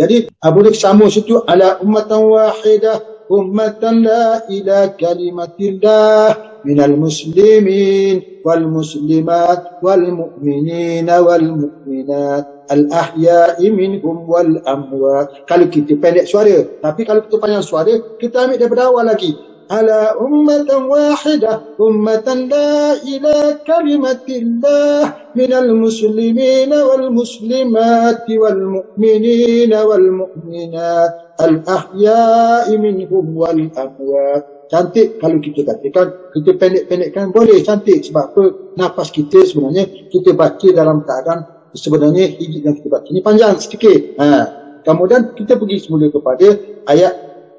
Jadi boleh sambung situ ala ummatan wahidah ummatan la ila kalimatillah minal muslimin wal muslimat wal mu'minina wal mu'minat al ahya'i minhum wal amwat. Kalau kita pendek suara, tapi kalau kita panjang suara, kita ambil daripada awal lagi. Ala ummatan wahidah ummatan la ila kalimatillah minal muslimina wal muslimati wal mu'minina wal mu'minat al ahya'i minhum wal amwat. Cantik kalau kita katakan, kita pendek-pendekkan boleh cantik. Sebab apa? Nafas kita sebenarnya kita baca dalam keadaan sebenarnya hidit yang kita baca ini panjang sedikit. Kemudian kita pergi semula kepada ayat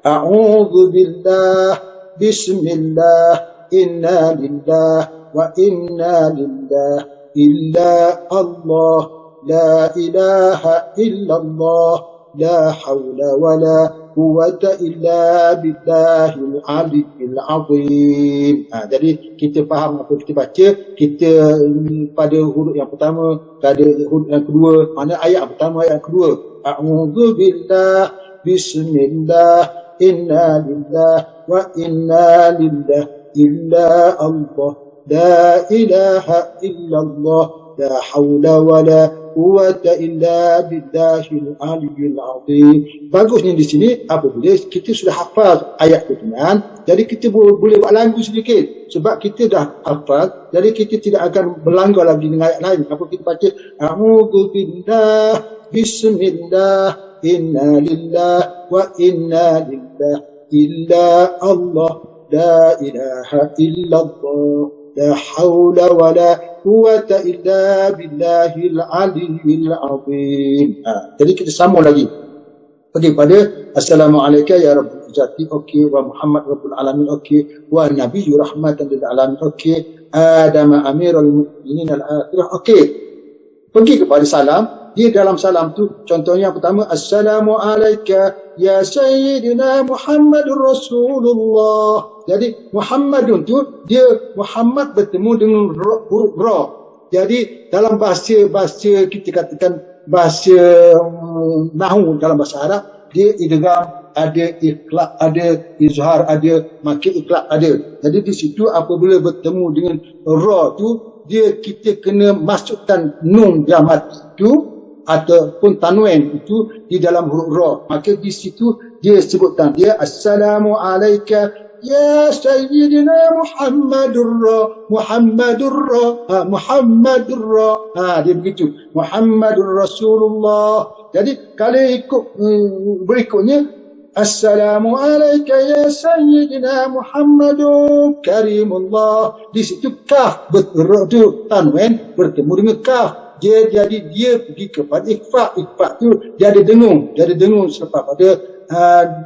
a'udzubillah bismillah inna lillah wa inna lillah illa Allah la ilaha illallah la hawla wa la quwwata illa billahil aliyyil azim. Jadi kita faham apa kita baca, kita pada huruf yang pertama, pada huruf yang kedua, mana ayat yang pertama, ayat yang kedua. A'udzu billah bismillah inna lillah wa inna lillah illa Allah la ilaha illallah la hawla wa la quwwata illa billahil aliyyil azim. Bagusnya di sini apabila kita sudah hafal ayat Quran, jadi kita boleh buat lagu sedikit sebab kita dah hafal, jadi kita tidak akan berlanggar lagi dengan ayat lain. Apa kita baca a'udzu billah bismillah inna lillah wa inna lillah illa Allah la ilaha illallah la hawla wa la quwwata illa billahil aliyyil azim. Jadi kita sambung lagi pergi pada assalamualaikum ya rabbul izzati, okey, wa Muhammad rabbul alamin, okey, wa nabiyyu rahmatan lil alamin, okey, adam amirul mu'minin al akhirah, okey. Pergi kepada salam. Di dalam salam tu contohnya yang pertama assalamu alayka ya sayyidina Muhammadur Rasulullah. Jadi Muhammadun tu dia Muhammad bertemu dengan huruf ra. Jadi dalam bahasa kita katakan bahasa nahwu dalam bahasa Arab, dia idgham, ada iqlaq, ada izhar, ada maka iqlaq ada. Jadi di situ apabila bertemu dengan ra tu, dia kita kena masukkan nun jamat tu ataupun tanwin itu di dalam huruf ra. Maka di situ dia sebutkan dia assalamu alayka ya sayyidina Muhammadur ra. Dia begitu, Muhammadur Rasulullah. Jadi kalau ikut berikutnya assalamu alayka ya sayyidina Muhammadun karimullah. Di situ kaf tu tanwin bertemu dengan kaf. Dia pergi kepada ikhfa tu dia ada dengung selepas pada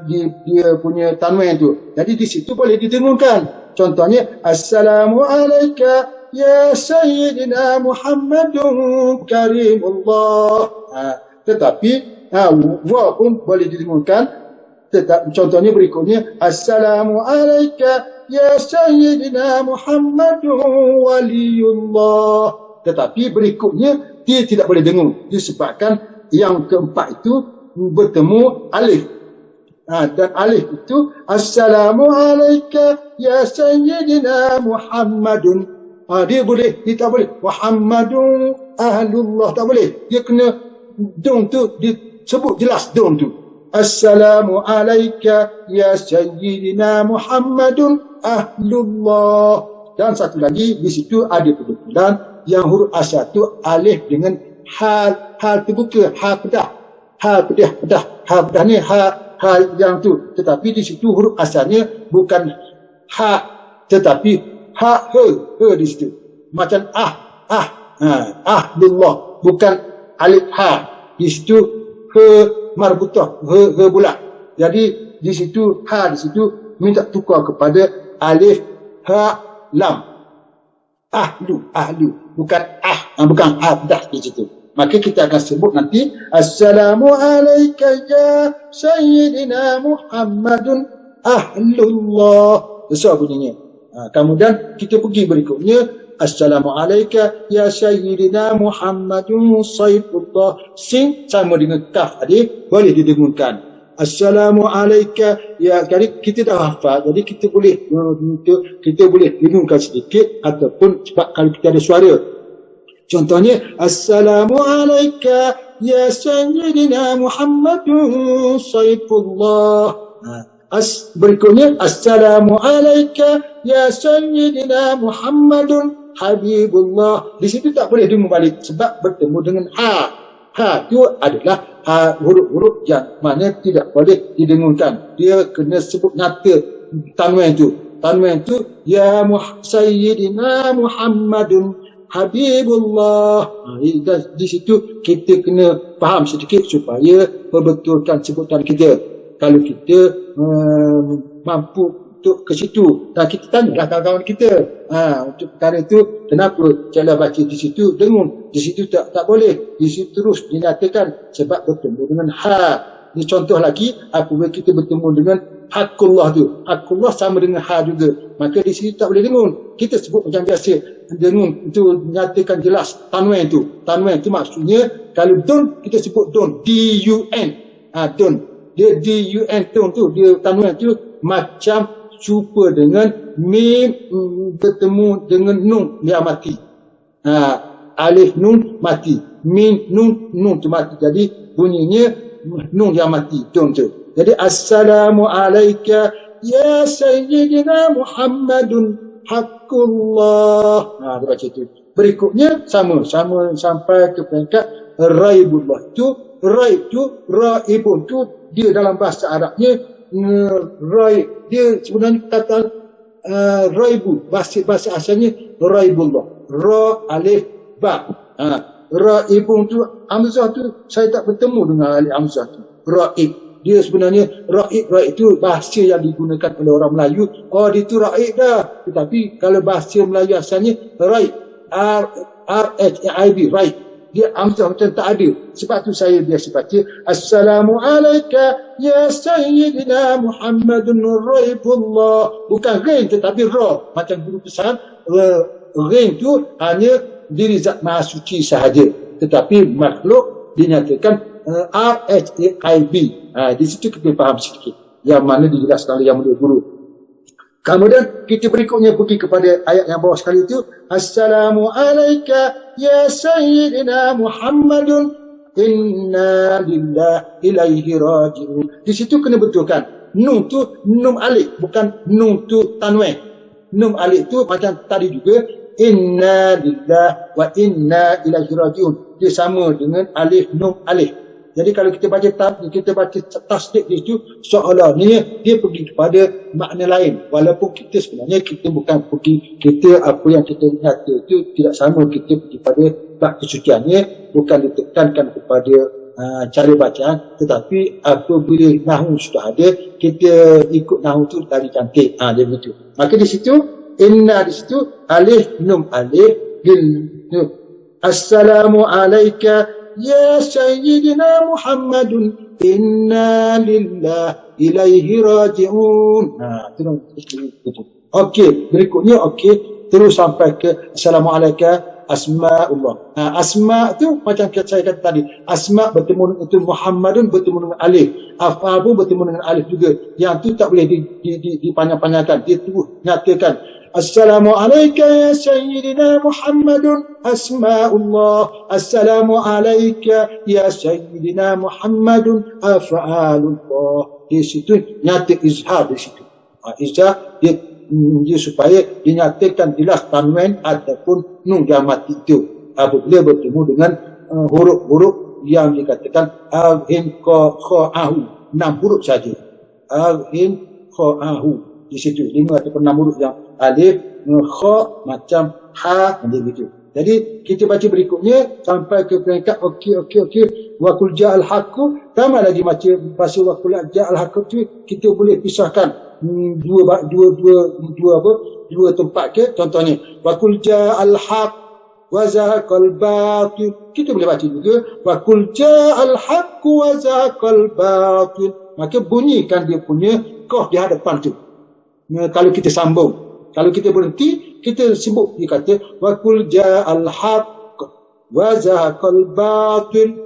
dia punya tanwin tu. Jadi di situ boleh didengungkan. Contohnya assalamu alayka ya sayyidina Muhammadun karimullah. Tetapi wa pun boleh didengungkan. Contohnya berikutnya assalamu alayka ya sayyidina Muhammadun waliyullah. Tetapi berikutnya dia tidak boleh dengung disebabkan yang keempat itu bertemu alif. Dan alif itu assalamu alayka ya sayyidina Muhammadun. Dia tak boleh Muhammadun ahlullah, tak boleh. Dia kena dong tu disebut jelas dong tu. Assalamu alayka ya sayyidina Muhammadun ahlullah. Dan satu lagi di situ ada kebetulan yang huruf asal tu alif dengan hal terbuka, hal pedah ni hal yang tu. Tetapi di situ huruf asalnya bukan ha, tetapi ha di situ. Macam ahlullah, bukan alif ha. Di situ marbutah, bulat. Jadi di situ ha, di situ minta tukar kepada alif ha lam. Ahlu, bukan bukan dah di situ. Maka kita akan sebut nanti assalamu alayka ya sayyidina Muhammadun ahlullah. Besar bunyinya. Kemudian kita pergi berikutnya Assalamu alayka ya sayyidina Muhammadun Saifullah. Sin sama dengan kaf tadi, boleh didengungkan. Assalamu alayka ya, jadi kita dah hafal, jadi kita boleh dengungkan sedikit ataupun sebab kalau kita ada suara. Contohnya Assalamu alayka ya sayyidina Muhammadun Saifullah. Berikutnya Assalamu alayka ya sayyidina Muhammadun Habibullah. Di situ tak boleh dengung balik sebab bertemu dengan ha. Ha itu adalah huruf-huruf yang mana tidak boleh didengungkan. Dia kena sebut nyata tanwin itu. Tanwin itu ya sayyidina Muhammadun Habibullah. Di situ kita kena faham sedikit supaya perbetulkan sebutan kita. Kalau kita mampu untuk ke situ, dan kita tanyalah kawan-kawan kita untuk perkara itu, kenapa cara baca di situ dengung, di situ tak boleh, di situ terus dinyatakan sebab bertemu dengan ha. Ini contoh lagi apabila kita bertemu dengan hakullah tu, hakullah sama dengan ha juga, maka di situ tak boleh dengung. Kita sebut macam biasa, dengung itu nyatakan jelas tanwin itu. Tanwin itu maksudnya kalau don kita sebut don, D-U-N, don. Dia D-U-N tu dia tanwin tu macam serupa dengan mim bertemu dengan nun dia mati. Alif nun mati, mim nun tu mati. Jadi bunyinya nun dia mati, don tu. Jadi Assalamu alayka ya sayyidina Muhammadun haqqullah. Dia baca tu. Berikutnya sama sampai ke peringkat raibullah. Tu raib tu, raibun tu dia dalam bahasa Arabnya raib, dia sebenarnya kata raibu, bahasa asalnya raibullah, ra alif ba. Raibun tu hamzah tu saya tak bertemu dengan alif hamzah tu. Raib dia sebenarnya raib tu bahasa yang digunakan oleh orang Melayu. Oh dia tu raib dah, tetapi kalau bahasa Melayu asalnya raib, R-H-A-I-B, raib. Dia hamzah macam tak ada. Sebab tu saya biasa baca Assalamu alayka ya sayyidina Muhammadun raibullah. Bukan rain tetapi ra, macam huruf besar. Rain tu hanya diri zat maha suci sahaja, tetapi makhluk dinyatakan R-H-A-I-B. Di situ kita faham sedikit yang mana dijelaskan oleh yang mulia guru. Kemudian kita berikutnya pergi kepada ayat yang bawah sekali itu. Assalamu alayka ya sayyidina Muhammadun inna lillahi ilaihi raji'un. Di situ kena betulkan. Nun tu nun alif, bukan nun tu tanwin. Nun alif tu macam tadi juga. Inna lillahi wa inna ilaihi raji'un. Dia sama dengan alif nun alif. Jadi kalau kita baca tasdid di situ, seolah-olahnya dia pergi kepada makna lain. Walaupun kita sebenarnya kita bukan pergi, kita apa yang kita nyata itu tidak sama, kita pergi pada bab kesuciannya, bukan ditekankan kepada cara bacaan, tetapi apabila nahu sudah ada, kita ikut nahu itu tadi cantik. Dia begitu. Maka di situ, inna di situ, alif, num alif, Assalamu alayka ya sayyidina Muhammadun inna lillahi ilaihi raji'un. Okey, berikutnya terus sampai ke Assalamualaikum asma'ullah. Asma' tu macam saya kata tadi, asma' bertemu itu Muhammadun bertemu dengan alif, af'al pun bertemu dengan alif juga. Yang tu tak boleh dipanjang-panjangkan, dia tu nyatakan Assalamu alayka ya sayyidina Muhammadun asma'ullah. Assalamu alayka ya sayyidina Muhammadun af'alullah. Di situ nyata izhar di situ. Izhar dia supaya dinyatakan jelas tanwin ataupun nun yang mati itu apabila bertemu dengan huruf-huruf yang dikatakan al-him kha-ahu, 6 huruf saja. Al-him kha-ahu. Di situ 5 ataupun 6 huruf yang alif, kha macam ha, macam begitu. Jadi kita baca berikutnya sampai ke peringkat okey. Wa qul ja'al haqqu, tambah lagi baca bahasa wa qul ja'al haqqu tu kita boleh pisahkan dua tempat ke. Contohnya wa qul ja'al haqq wa zaqal batil, kita boleh baca juga wa qul ja'al haqqu wa zaqal batil. Maka bunyikan dia punya qaf di hadapan tu. Kalau kita sambung, kalau kita berhenti Kita sebut dia kata wa qul ja'al haqq wa zahaqal batil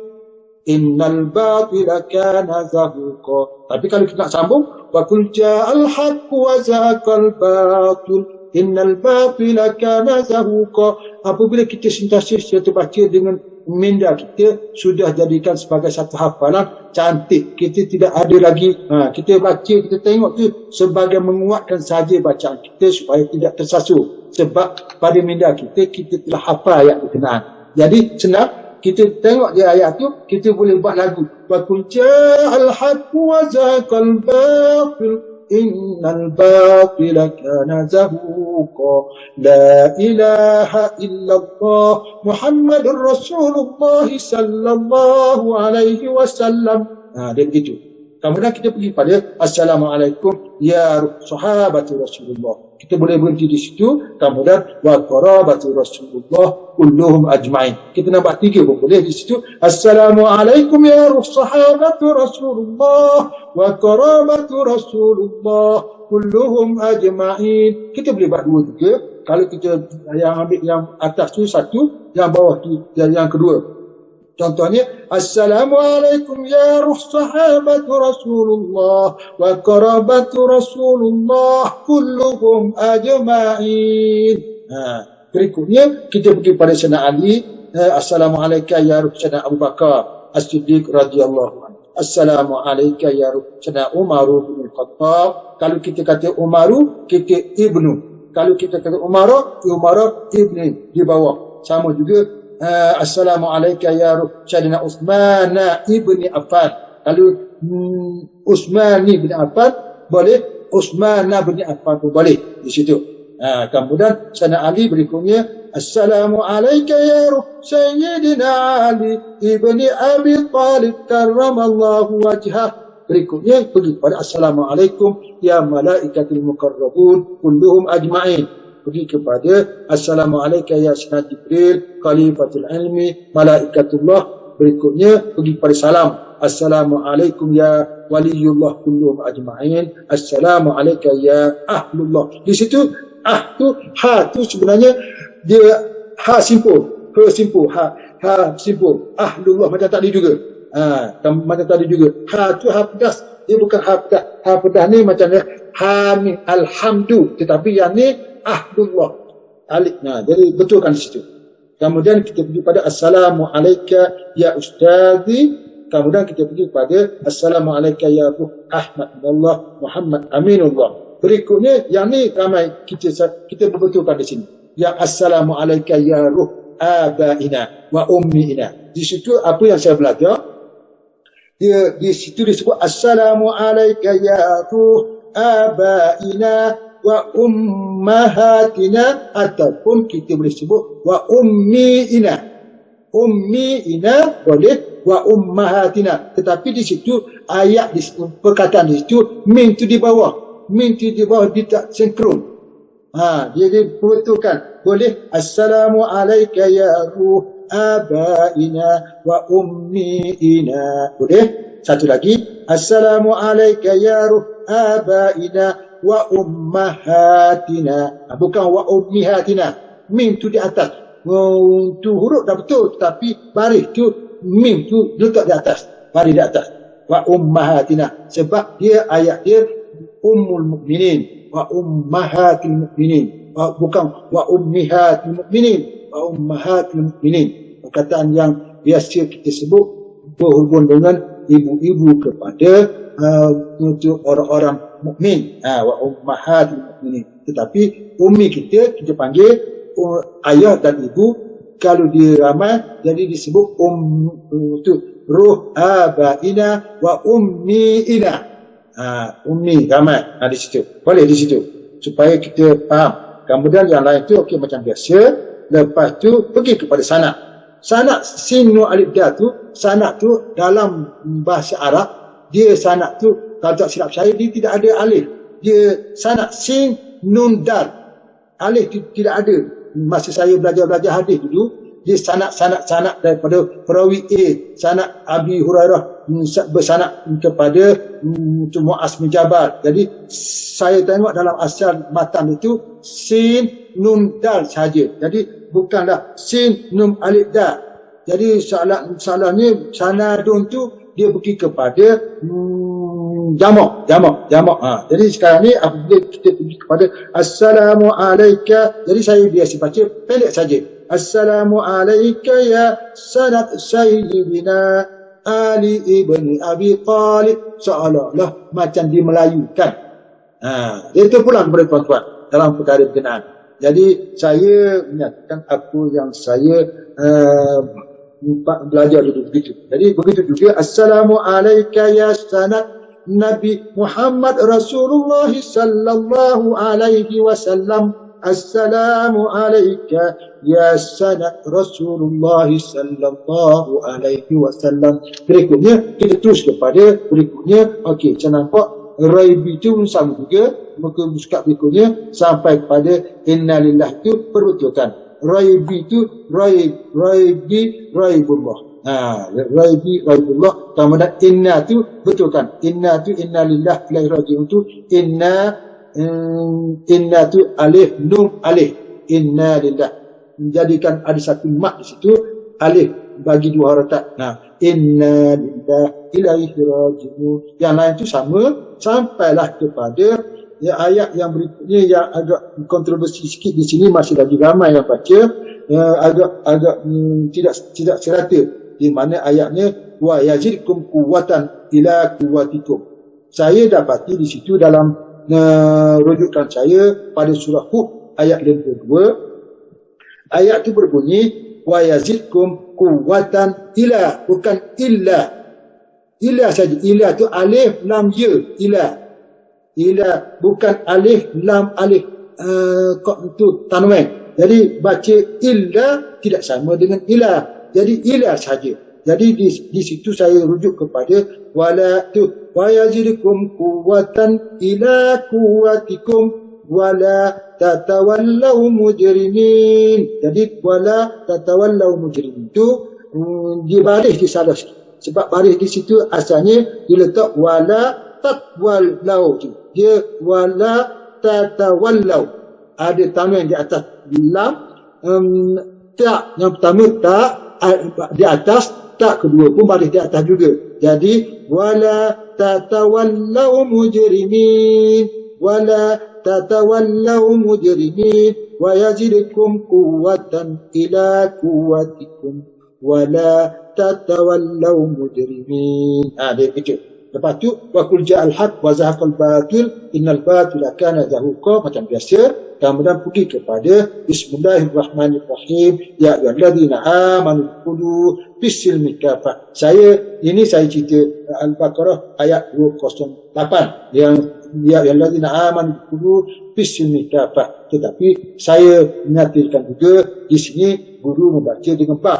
innal batila kana zahuqa. Tapi kalau kita nak sambung wa qul ja'al haqq wa zahaqal batil innal batila kana zahuqa. Apabila kita sentiasa baca dengan minda kita sudah jadikan sebagai satu hafalan cantik. Kita tidak ada lagi kita baca, kita tengok tu sebagai menguatkan saja bacaan kita supaya tidak tersasul. Sebab pada minda kita telah hafal ayat berkenaan. Jadi senang kita tengok je ayat tu, kita boleh buat lagu. Wa qul ja'al haqqu wa zahaqal batil innal batila kana zahuqa la ilaha illallah Muhammadur Rasulullah sallallahu alaihi wasallam. Dia begitu. Kemudian kita pergi pada Assalamualaikum ya sahabati Rasulullah. Kita boleh berhenti di situ. Kemudian wa qarabati Rasulullah kulluhum ajma'in. Kita nampak 3 pun boleh di situ. Assalamualaikum ya sahabati Rasulullah wa qarabati Rasulullah kulluhum ajma'in. Kita boleh buat 2, 3. Kalau kita yang ambil yang atas tu 1, yang bawah tu yang kedua. Contohnya Assalamualaikum ya sahabatu Rasulullah wa qarabatu Rasulullah kulluhum ajma'in. Berikutnya kita pergi pada Sayyidina Ali. Assalamualaikum ya Sayyidina Abu Bakar As-Siddiq radhiyallahu anhu. Assalamualaikum ya Sayyidina Umar bin Khattab. Kalau kita kata Umaru, kita ibnu. Kalau kita kata Umar ibni di bawah. Sama juga Assalamualaikum ya Sayyidina Uthman ibni Affan. Kalau Uthman ibni Affan boleh, Uthman ibni Affan pun boleh di situ. Kemudian Sayyidina Ali berikutnya Assalamualaikum ya Sayyidina Ali ibni Abi Talib karramallahu wajhah. Berikutnya pergi pada Assalamualaikum ya malaikatul muqarrabun kulluhum ajma'in. Pergi kepada Assalamualaikum ya Sayyidina Jibril Khalifatul Ilmi Malaikatullah. Berikutnya pergi pada salam Assalamualaikum ya Waliyullah kulluhum ajma'in. Assalamualaikum ya Ahlullah. Di situ tu ha tu sebenarnya dia ha simpul, ha simpul. Ahlullah macam tadi juga. Macam tadi juga. Ha tu ha pedas. Dia bukan ha pedas. Ha pedas ni macam dia ha min alhamdu, tetapi yang ni Ahlullah alif. Jadi betulkan di situ. Kemudian kita pergi pada Assalamualaikum ya Ustazi. Kemudian kita pergi pada Assalamualaikum ya Ruh Ahmad Allah Muhammad Aminullah. Berikutnya yang ni ramai kita berbetulkan di sini. Yang Assalamualaikum ya Ruh Abaina wa Ummiina. Di situ apa yang saya belajar, dia di situ disebut Assalamualaikum ya Ruh Abaina wa ummahatina, ataupun kita boleh sebut wa ummiina. Ummiina boleh, wa ummahatina. Tetapi di situ ayat di situ, perkataan di situ min tu di bawah. Min tu di bawah dia tak sinkron. Dia berbetulkan. Boleh Assalamualaikum ya ruh abaina wa ummiina. Boleh. Satu lagi Assalamualaikum ya ruh abaina wa ummahatina. Bukan wa ummihatina. Mim tu di atas. Tu huruf dah betul, tapi baris tu mim tu letak di atas. Baris di atas. Wa ummahatina. Sebab dia ayat dia ummul mukminin wa ummahatil mukminin. Bukan wa ummihatil mukminin, wa ummahatil mukminin. Perkataan yang biasa kita sebut berhubung dengan ibu-ibu kepada untuk orang-orang mukmin, wa ummahatul mukminin. Tetapi ummi kita panggil ayah dan ibu. Kalau dia ramai jadi disebut itu ruh abaina wa ummiina. Ummi ramai di situ. Boleh di situ supaya kita faham. Kemudian yang lain tu okey macam biasa. Lepas tu pergi kepada sanak. Sanak sin nun alif da tu, sanak tu dalam bahasa Arab dia sanak tu kalau tak silap saya dia tidak ada alif. Dia sanak sin nun dal. Alif tidak ada. Masa saya belajar hadis dulu, dia sanak daripada perawi A, sanak Abi Hurairah bersanad kepada Muaz bin Jabal. Jadi saya tengok dalam asal matan itu sin nun dal saja. Jadi bukanlah sin nun alif dal. Jadi soalannya sanadun tu dia pergi kepada jamak. Jadi sekarang ni apabila kita pergi kepada assalamu alayka, jadi saya biasa baca pendek saja. Assalamu alayka ya sanad sayyidina Ali ibn Abi Talib, seolah-olah macam dimelayukan. Itu pula kepada tuan-tuan dalam perkara berkenaan. Jadi saya menyatakan apa yang saya belajar dulu begitu. Jadi begitu juga assalamu alayka ya sanad Nabi Muhammad Rasulullah sallallahu alaihi wasallam. Assalamu alayka ya sanad Rasulullah sallallahu alaihi wasallam. Berikutnya kita terus kepada berikutnya. Okey, saya nampak Raibi itu sama juga. Maka muskab berikutnya sampai kepada inna lillahi itu perbetulkan. Raibi itu Raibullah. Raibi Raibullah. Kemudian inna tu betulkan. Inna tu inna lillahi ilaihi raji'un tu inna tu alif nun alif. Inna lillahi. Menjadikan ada satu mat di situ alif bagi dua harakat. Inna lillahi ilaihi raji'un. Yang lain tu sama sampailah kepada ayat yang berikutnya yang agak kontroversi sikit di sini, masih lagi ramai yang baca, agak tidak serata, di mana ayatnya wa yazidkum quwwatan ila quwwatikum. Saya dapati di situ dalam rujukan saya pada surah Hud ayat 52, ayat itu berbunyi wa yazidkum quwwatan ila, bukan illa. Illa saja, illa tu alif lam ya, ila bukan alif lam alif itu tanwin. Jadi baca illa tidak sama dengan ila. Jadi ila saja. Jadi di situ saya rujuk kepada wala tu wa yazidukum quwwatan ila quwwatikum wala tatawallaw mujrimin. Jadi wala tatawallaw mujrimin itu dibalik di salah sikit. Sebab baris di situ asalnya diletak wala tatwallaw, dia wala tatawallaw, ada tanwin di atas lam, tak yang pertama tak di atas, tak kedua pun baris di atas juga. Jadi wala tatawallaw mujrimin, wala tatawallaw mujrimin wa yazidukum quwwatan ila quwwatikum wala tatawallaw mujrimin. Dia kecil. Lepas tu wa qul ja'al haq wa zahaqal batil innal batila kana zahuqa, macam biasa. Kemudian pergi kepada bismillahirrahmanirrahim ya ayyuhallazina amanu qulu bisilmi kafah. Saya cerita Al-Baqarah ayat 208 yang ya ayyuhallazina amanu qulu bisilmi kafah. Tetapi saya menyatakan juga di sini guru membaca dengan ba.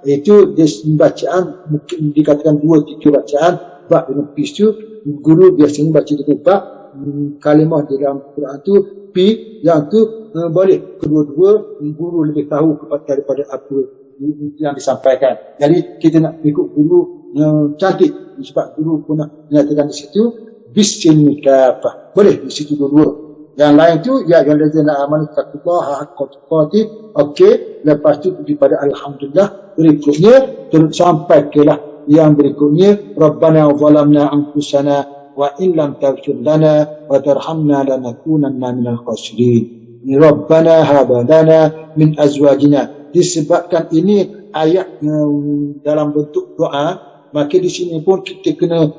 Itu bacaan mungkin dikatakan 2-3 bacaan. Bab dengan pis tu guru biasanya baca dengan bab. Kalimah dalam Quran tu pi, yang tu boleh kedua-dua guru lebih tahu daripada apa yang disampaikan. Jadi kita nak ikut guru yang cantik, sebab guru pun nak menyatakan di situ bisilmi kafah. Boleh di situ dua-dua. Yang lain tu ya ayyuhallazina amanu taqullaha haqqa tuqatih. Okey, lepas tu pergi pada alhamdulillah. Berikutnya sampai kelah yang berikutnya Rabbana zalamna anfusana wa in lam taghfir lana wa tarhamna lanakunanna minal khasirin. Rabbana hab lana min azwajina. Disebabkan ini ayat dalam bentuk doa, maka di sini pun kita kena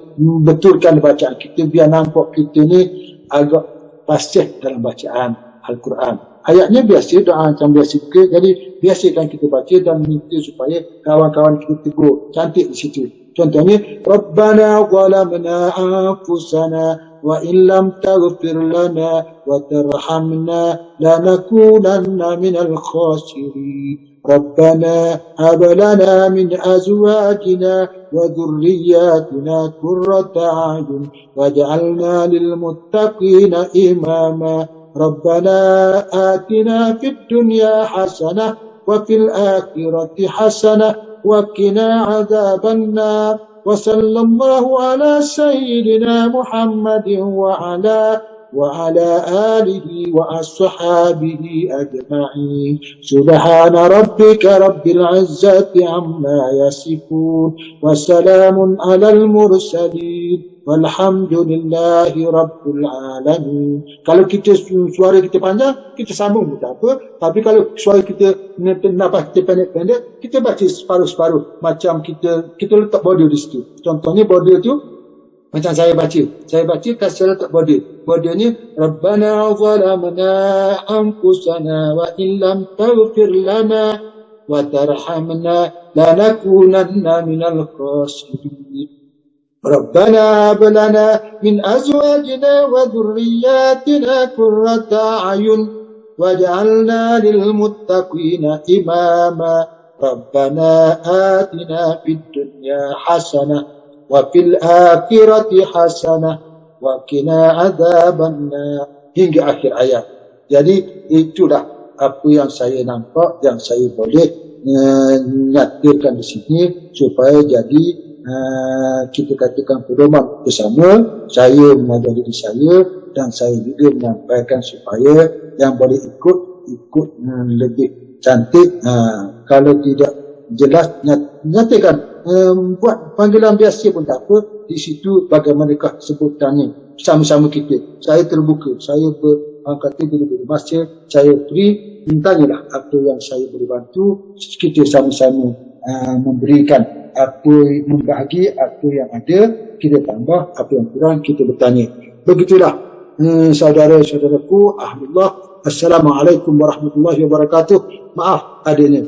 betulkan bacaan kita biar nampak kita ni agak fasih dalam bacaan Al-Quran. Ayatnya biasa, doa macam biasa juga. Jadi biasakan kita baca dan minta supaya kawan-kawan kita tegur. Cantik di situ. Contohnya Rabbana zalamna anfusana wa in lam taghfir lana wa tarhamna lanakunanna minal khasirin. Rabbana hab lana min azwajina wa dhurriyyatina qurrata a'yun waj'alna lil muttaqina imama. ربنا آتنا في الدنيا حسنة وفي الآخرة حسنة وقنا عذاب النار wa sallallahu ala sayyidina Muhammadin وعلى آله وأصحابه أجمعين سبحان ربك رب العزة عما يصفون وسلام على المرسلين والحمد لله رب العالمين. Kalau kita suara kita panjang, kita sambung tak apa. Tapi kalau suara kita nafas kita pendek-pendek, kita baca separuh-separuh. Macam kita letak border di situ. Contohnya border tu macam saya baca kasih letak border ni Rabbana zalamna anfusana wa illam taghfir lana wa tarhamna lanakunanna minal khasirin. Rabbana hab lana min azwajina wa dhurriyyatina qurrata a'yun waj'alna lil muttaqina imama. Rabbana atina fid dunya hasanah wa fil akhirati hasanah wa qina adzabannar, hingga akhir ayat. Jadi itulah apa yang saya nampak, yang saya boleh nyatakan di sini supaya jadi kita katakan pedoman bersama. Saya mengajar diri saya dan saya juga menyampaikan supaya yang boleh ikut lebih cantik. Kalau tidak jelas nyatakan, buat panggilan biasa pun tak apa. Di situ bagaimanakah sebutannya sama-sama kita. Saya terbuka, saya berangkatan bila masa saya free, mintanyalah apa yang saya boleh bantu. Kita sama-sama memberikan apa, membahagi apa yang ada, kita tambah apa yang kurang, kita bertanya. Begitulah saudara-saudaraku, alhamdulillah. Assalamualaikum warahmatullahi wabarakatuh. Maaf adanya